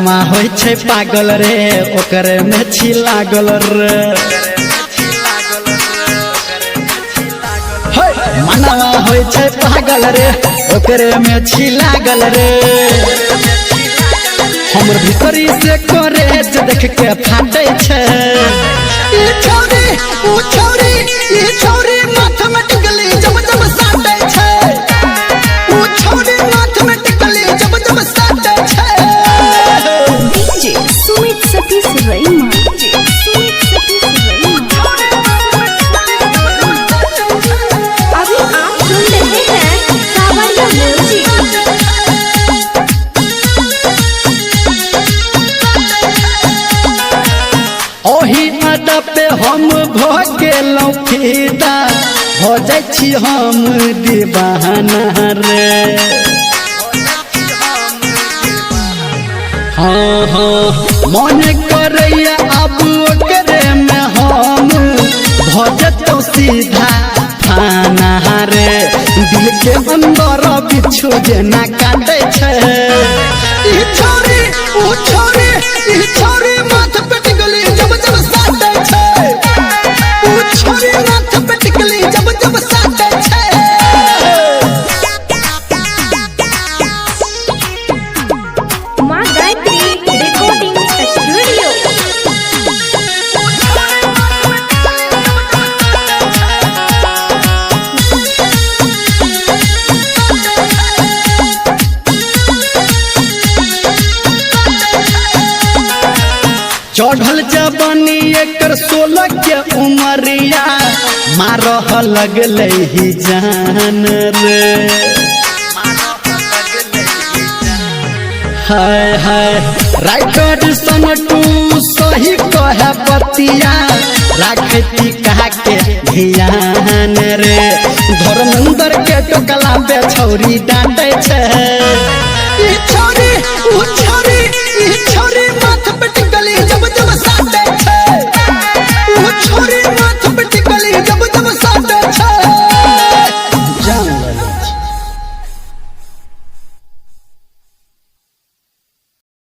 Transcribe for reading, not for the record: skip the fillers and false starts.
मनवा होय छै पागल रे ओकरे में छी लागल रे मनवा होय छै पागल रे ओकरे में छी लागल रे हमर भीतरी से करे देख के फाटे छै ई छौरी मैथमेटिकली जब जब साटे छै ओ छौरी मैथमेटिकली जब जब साटे छै डीजे सुमित सतीश रईमा अभी आप सुन रहे हैं सावरिया म्यूजिक। ओही अड्डा पे हम भ गेलौं फिदा हो जाइ छी हम दीवाना रे हाँ हाँ मन करैया अब ओकरे में हम भ जतौ सीधा थाना रे दिल के अंदर बिच्छू जेना काटे छै ई छौरी ओ छौरी ई छौरी माथ पे टिकली जब जब साटे छै ओ छौरी माथ पे टिकली जब जब साटे छै माँ गायत्री रिकॉर्डिंग स्टूडियो। चढ़ल जवानी एकर 16 के उमरिया मारह लगले ही जान रे हाय हाय राइटर सनटू सही कहे बतिया राखती कहा के ध्यान रे धर्मेंद्र के टोकला पे छौरी डांटे छै ई छौरी